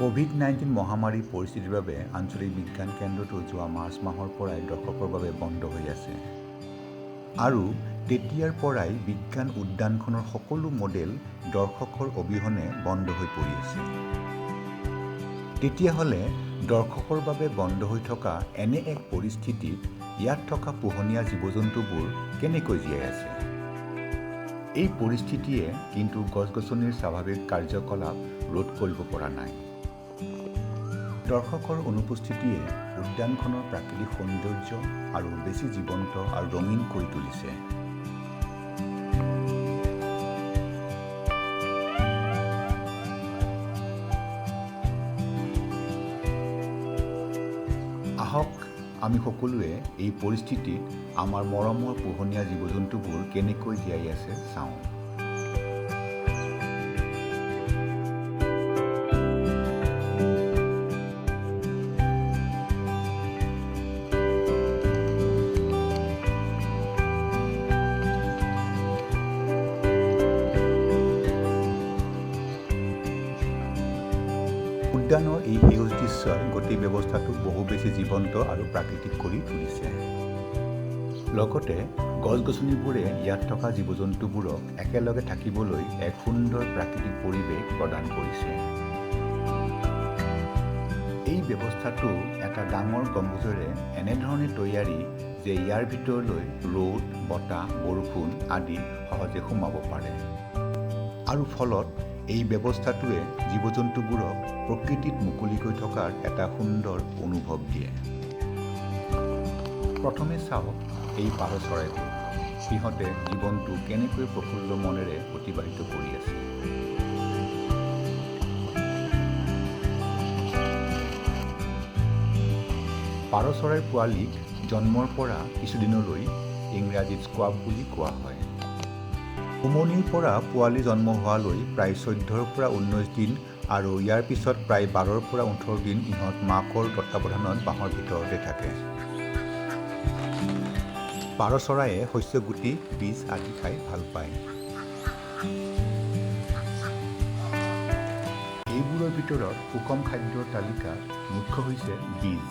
COVID-19 মহামাৰীৰ পৰিস্থিতিৰ বাবে আঞ্চলিক বিজ্ঞান কেন্দ্ৰটো যোৱা মাৰ্চ মাহৰ পৰাই দৰ্শকৰ বাবে বন্ধ হৈ আছে। আৰু তেতিয়াৰ পৰাই বিজ্ঞান উদ্যানখনৰ সকলো মডেল দৰ্শকৰ অবিহনে বন্ধ হৈ পৰি আছে। তেতিয়াহ'লে দৰ্শকৰ বাবে বন্ধ হৈ থকা এনে এক পৰিস্থিতিত ইয়াত থকা পোহনীয়া জীৱ-জন্তুবোৰ কেনেকৈ জীয়াই আছে? এই পৰিস্থিতিয়ে কিন্তু গছ-গছনিৰ স্বাভাৱিক কাৰ্যকলাপ ৰোধ কৰিব পৰা নাই। দৰ্শকৰ অনুপস্থিতিয়ে উদ্যানখনৰ প্ৰাকৃতিক সৌন্দৰ্য আৰু বেছি জীৱন্ত আৰু ৰঙীন কৰি তুলিছে। আহক আমি সকলোৱে এই পৰিস্থিতিত আমাৰ মৰমৰ পোহনীয়া জীৱ-জন্তুবোৰ কেনেকৈ জীয়াই আছে চাওঁ। উদ্যানৰ এই সেউজ দৃশ্যই গতি ব্যৱস্থাটোক বহু বেছি জীৱন্ত আৰু প্ৰাকৃতিক কৰি তুলিছে। লগতে গছ-গছনিবোৰে ইয়াত থকা জীৱ-জন্তুবোৰক একেলগে থাকিবলৈ এক সুন্দৰ প্ৰাকৃতিক পৰিৱেশ প্ৰদান কৰিছে। এই ব্যৱস্থাটো এটা ডাঙৰ গম্বুজেৰে এনেধৰণে তৈয়াৰী যে ইয়াৰ ভিতৰলৈ ৰ'দ, বতাহ, বৰষুণ আদি সহজে সোমাব পাৰে। আৰু ফলত এই ব্যৱস্থাটোৱে জীৱ-জন্তুবোৰক প্ৰকৃতিত মুকলিকৈ থকাৰ এটা সুন্দৰ অনুভৱ দিয়ে। প্ৰথমে চাওক এই পাৰ চৰাইবোৰ। সিহঁতে জীৱনটো কেনেকৈ প্ৰফুল্ল মনেৰে অতিবাহিত কৰি আছে। পাৰ চৰাইৰ পোৱালীক জন্মৰ পৰা কিছুদিনলৈ ইংৰাজীত স্কোৱাব বুলি কোৱা হয়। উমনিৰ পৰা পোৱালি জন্ম হোৱালৈ প্ৰায় 14ৰ পৰা 19 দিন আৰু ইয়াৰ পিছত প্ৰায় 12ৰ পৰা 18 দিন ইহঁত মাকৰ তত্বাৱধানত বাঁহৰ ভিতৰতে থাকে। পাৰ চৰায়ে শস্য গুটি, বীজ আদি খাই ভাল পায়। এইবোৰৰ ভিতৰত সুষম খাদ্যৰ তালিকাত মুখ্য হৈছে বীজ।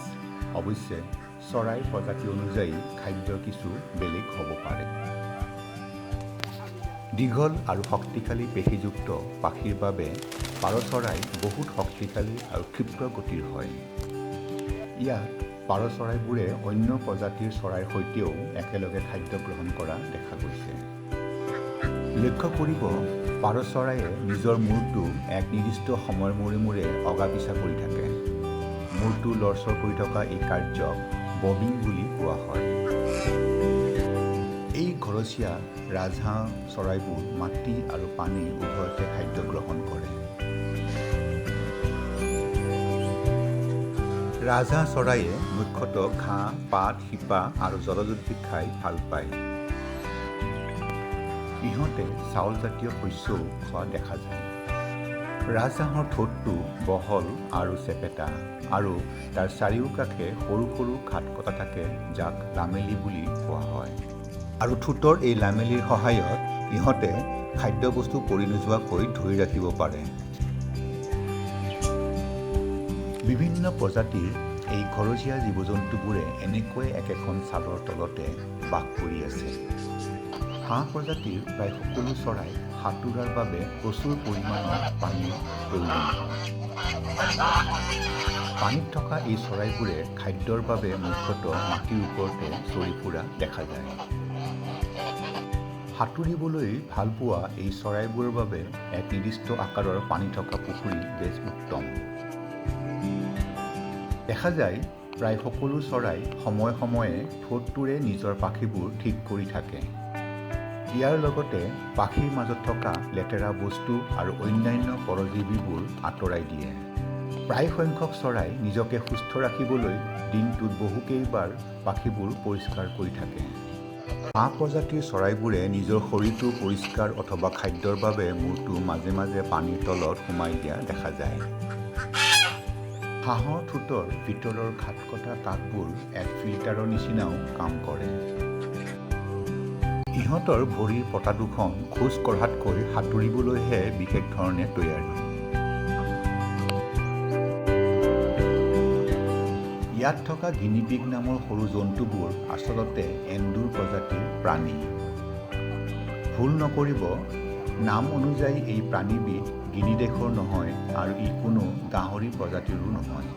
অৱশ্যে চৰাইৰ প্ৰজাতি অনুযায়ী খাদ্য কিছু বেলেগ হ'ব পাৰে। দীঘল আৰু শক্তিশালী পেশীযুক্ত পাখিৰ বাবে পাৰ চৰাই বহুত শক্তিশালী আৰু ক্ষিপ্ৰ গতিৰ হয়। ইয়াত পাৰ চৰাইবোৰে অন্য প্ৰজাতিৰ চৰাইৰ সৈতেও একেলগে খাদ্য গ্ৰহণ কৰা দেখা গৈছে। লক্ষ্য কৰিব, পাৰ চৰায়ে নিজৰ মূৰটো এক নিৰ্দিষ্ট সময়ৰ মূৰে মূৰে অগা-পিছা কৰি থাকে। মূৰটো লৰচৰ কৰি থকা এই কাৰ্যক ববিং বুলি কোৱা হয়। এই ঘৰচীয়া ৰাজহাঁহ চৰাইবোৰ মাটি আৰু পানী উভয়তে খাদ্য গ্ৰহণ কৰে। ৰাজহাঁহ চৰাইয়ে মুখ্যতঃ ঘাঁহ, পাত, শিপা আৰু জলজ উদ্ভিদ খাই ভাল পায়। ইহঁতে চাউলজাতীয় শস্যও খোৱা দেখা যায়। ৰাজহাঁহৰ ঠোঁটটো বহল আৰু চেপেটা আৰু তাৰ চাৰিওকাষে সৰু সৰু ঘাট কটা থাকে, যাক লামেলি বুলি কোৱা হয়। আৰু ঠোঁটৰ এই লামেলিৰ সহায়ত ইহঁতে খাদ্যবস্তু পৰি নোযোৱাকৈ ধৰি ৰাখিব পাৰে। বিভিন্ন প্ৰজাতিৰ এই ঘৰচীয়া জীৱ-জন্তুবোৰে এনেকৈ একেখন ছালৰ তলতে বাস কৰি আছে। হাঁহ প্ৰজাতিৰ প্ৰায় সকলো চৰাই সাঁতোৰাৰ বাবে প্ৰচুৰ পৰিমাণৰ পানীৰ প্ৰয়োজন হয়। পানীত থকা এই চৰাইবোৰে খাদ্যৰ বাবে মুখ্যতঃ মাটিৰ ওপৰতে চৰি ফুৰা দেখা যায়। সাঁতুৰিবলৈ ভাল পোৱা এই চৰাইবোৰৰ বাবে এক নিৰ্দিষ্ট আকাৰৰ পানী থকা পুখুৰী বেছ উত্তম। দেখা যায় প্ৰায় সকলো চৰাই সময়ে সময়ে ঠোঁটটোৰে নিজৰ পাখিবোৰ ঠিক কৰি থাকে। ইয়াৰ লগতে পাখিৰ মাজত থকা লেতেৰা বস্তু আৰু অন্যান্য পৰজীৱীবোৰ আঁতৰাই দিয়ে। প্ৰায় সংখ্যক চৰাই নিজকে সুস্থ ৰাখিবলৈ দিনটোত বহুকেইবাৰ পাখিবোৰ পৰিষ্কাৰ কৰি থাকে। হাঁহ প্ৰজাতিৰ চৰাইবোৰে নিজৰ শৰীৰটো পৰিষ্কাৰ অথবা খাদ্যৰ বাবে মূৰটো মাজে মাজে পানীৰ তলত সোমাই দিয়া দেখা যায়। হাঁহৰ ঠোঁটৰ ভিতৰৰ ঘাট কটা কাষবোৰ এক ফিল্টাৰৰ নিচিনাও কাম কৰে। ইহঁতৰ ভৰিৰ পতা দুখন খোজ কঢ়াতকৈ সাঁতুৰিবলৈহে বিশেষ ধৰণে তৈয়াৰী। ইয়াত থকা গিনিপিগ নামৰ সৰু জন্তুবোৰ আচলতে এন্দুৰ প্ৰজাতিৰ প্ৰাণী। ভুল নকৰিব, নাম অনুযায়ী এই প্ৰাণীবিধ গিনিদেশৰ নহয় আৰু ই কোনো গাহৰি প্ৰজাতিৰো নহয়।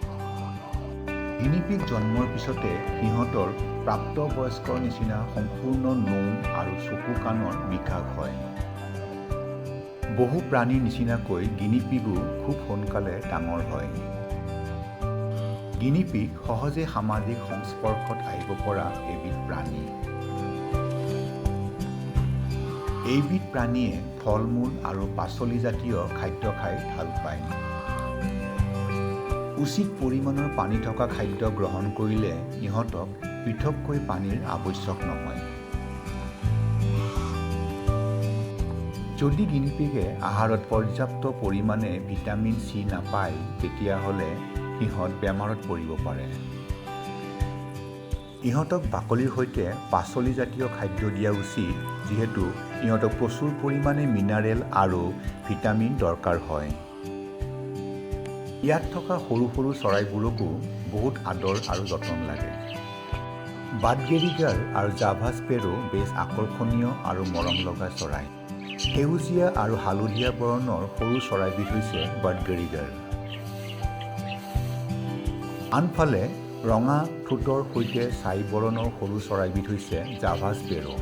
গিনিপিগ জন্মৰ পিছতে সিহঁতৰ প্ৰাপ্তবয়স্কৰ নিচিনা সম্পূৰ্ণ নোম আৰু চকু কাণৰ বিকাশ হয়। বহু প্ৰাণীৰ নিচিনাকৈ গিনিপিগো খুব সোনকালে ডাঙৰ হয়। গিনিপিগ সহজে সামাজিক সংস্পৰ্শত আহিব পৰা এবিধ প্ৰাণী। এইবিধ প্ৰাণীয়ে ফল-মূল আৰু পাচলিজাতীয় খাদ্য খাই ভাল পায়। উচিত পৰিমাণৰ পানী থকা খাদ্য গ্ৰহণ কৰিলে ইহঁতক পৃথককৈ পানীৰ আৱশ্যক নহয়। যদি গিনিপিগে আহাৰত পৰ্যাপ্ত পৰিমাণে ভিটামিন চি নাপায়, তেতিয়াহ'লে সিহঁত বেমাৰত পৰিব পাৰে। ইহঁতক বাকলিৰ সৈতে পাচলিজাতীয় খাদ্য দিয়া উচিত, যিহেতু ইহঁতক প্ৰচুৰ পৰিমাণে মিনাৰেল আৰু ভিটামিন দৰকাৰ হয়। ইয়াত থকা সৰু সৰু চৰাইবোৰকো বহুত আদৰ আৰু যতন লাগে। বাৰ্ডগেৰিগাৰ আৰু জাভা স্পেৰো বেছ আকৰ্ষণীয় আৰু মৰম লগা চৰাই। সেউজীয়া আৰু হালধীয়া বৰণৰ সৰু চৰাইবিধ হৈছে বাৰ্ডগেৰিগাৰ। আনফালে ৰঙা ঠোঁটৰ সৈতে ছাই বৰণৰ সৰু চৰাইবিধ হৈছে জাভা স্পেৰো।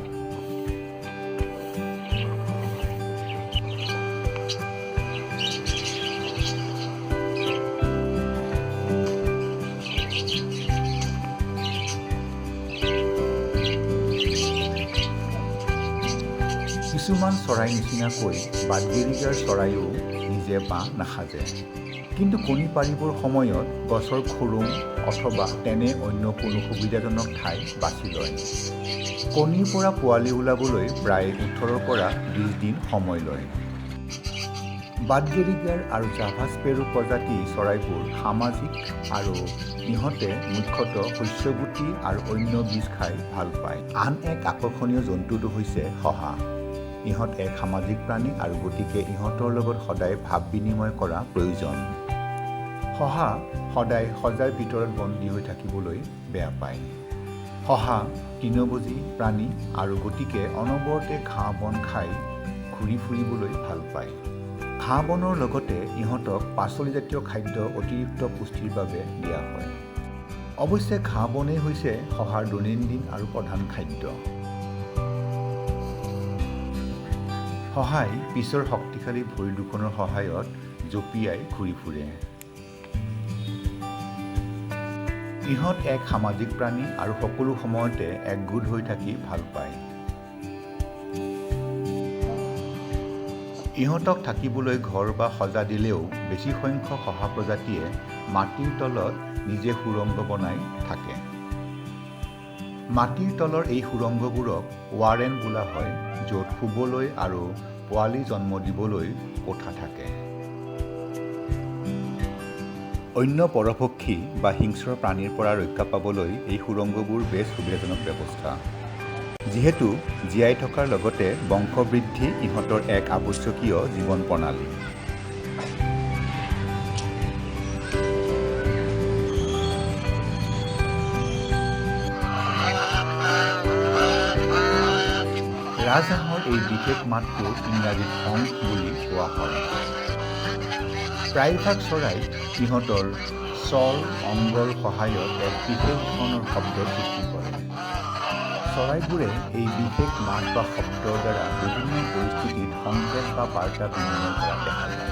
কিছুমান চৰাই নিচিনাকৈ বাৰ্ডগেৰিগাৰ চৰাইও নিজে বাঁহ নাসাজে, কিন্তু কণী পাৰিবৰ সময়ত গছৰ খুৰুং অথবা তেনে অন্য কোনো সুবিধাজনক ঠাই বাছি লয়। কণীৰ পৰা পোৱালি ওলাবলৈ প্ৰায় 18 পৰা 20 দিন সময় লয়। বাৰ্ডগেৰিগাৰ আৰু জাভা স্পেৰো প্ৰজাতি চৰাইবোৰ সামাজিক আৰু ইহঁতে মুখ্যতঃ শস্যগুটি আৰু অন্য বীজ খাই ভাল পায়। আন এক আকৰ্ষণীয় জন্তুটো হৈছে শহা। ইহঁত এক সামাজিক প্ৰাণী আৰু গতিকে ইহঁতৰ লগত সদায় ভাৱ বিনিময় কৰা প্ৰয়োজন। শহা সদায় সজাৰ ভিতৰত বন্দী হৈ থাকিবলৈ বেয়া পায়। শহা তৃণভোজী প্ৰাণী আৰু গতিকে অনবৰতে ঘাঁহ বন খাই ঘূৰি ফুৰিবলৈ ভাল পায়। ঘাঁহ বনৰ লগতে ইহঁতক পাচলিজাতীয় খাদ্য অতিৰিক্ত পুষ্টিৰ বাবে দিয়া হয়। অৱশ্যে ঘাঁহ বনেই হৈছে শহাৰ দৈনন্দিন আৰু প্ৰধান খাদ্য। শহাই পিছৰ শক্তিশালী ভৰি দুখনৰ সহায়ত জঁপিয়াই ঘূৰি ফুৰে। ইহঁত এক সামাজিক প্ৰাণী আৰু সকলো সময়তে একগোট হৈ থাকি ভাল পায়। ইহঁতক থাকিবলৈ ঘৰ বা সজা দিলেও বেছি সংখ্যক শহা প্ৰজাতিয়ে মাটিৰ তলত নিজে সুৰংগ বনাই থাকে। মাটিৰ তলৰ এই সুৰংগবোৰক ৱাৰেন বোলা হয়, য'ত শুবলৈ আৰু পোৱালি জন্ম দিবলৈ কোঠা থাকে। অন্য পৰভক্ষী বা হিংস্ৰ প্ৰাণীৰ পৰা ৰক্ষা পাবলৈ এই সুৰংগবোৰ বেছ সুবিধাজনক ব্যৱস্থা। যিহেতু জীয়াই থকাৰ লগতে বংশবৃদ্ধি ইহঁতৰ এক আৱশ্যকীয় জীৱন প্ৰণালী। ৰাজহাঁহৰ এই বিশেষ মাতটো ইংৰাজীত হংক বুলি কোৱা হয়। প্ৰায়ভাগ চৰাই সিহঁতৰ স্বৰ অংগৰ সহায়ত এক বিশেষ ধৰণৰ শব্দৰ সৃষ্টি কৰে। চৰাইবোৰে এই বিশেষ মাত বা শব্দৰ দ্বাৰা বিভিন্ন পৰিস্থিতিত সংকেত বা বাৰ্তা বিনিময় কৰা দেখা যায়।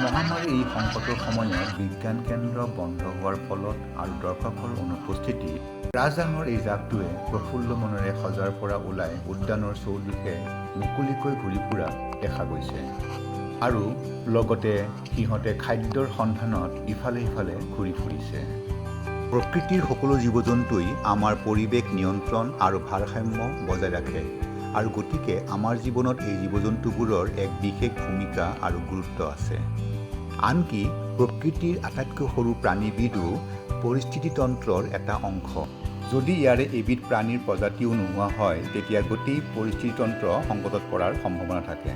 মহামাৰীৰ এই সংকটৰ সময়ত বিজ্ঞান কেন্দ্ৰ বন্ধ হোৱাৰ ফলত আৰু দৰ্শকৰ অনুপস্থিতিত ৰাজহাঁহৰ এই জাকটোৱে প্ৰফুল্ল মনেৰে সজাৰ পৰা ওলাই উদ্যানৰ চৌদিশে মুকলিকৈ ঘূৰি ফুৰা দেখা গৈছে। আৰু লগতে সিহঁতে খাদ্যৰ সন্ধানত ইফালে সিফালে ঘূৰি ফুৰিছে। প্ৰকৃতিৰ সকলো জীৱ জন্তুই আমাৰ পৰিৱেশ নিয়ন্ত্ৰণ আৰু ভাৰসাম্য বজাই ৰাখে, আৰু গতিকে আমাৰ জীৱনত এই জীৱ জন্তুবোৰৰ এক বিশেষ ভূমিকা আৰু গুৰুত্ব আছে। আনকি প্ৰকৃতিৰ আটাইতকৈ সৰু প্ৰাণীবিধো পৰিস্থিতিতন্ত্ৰৰ এটা অংশ। যদি ইয়াৰে এবিধ প্ৰাণীৰ প্ৰজাতিও নোহোৱা হয়, তেতিয়া গোটেই পৰিস্থিতিতন্ত্ৰ সংকটত পৰাৰ সম্ভাৱনা থাকে।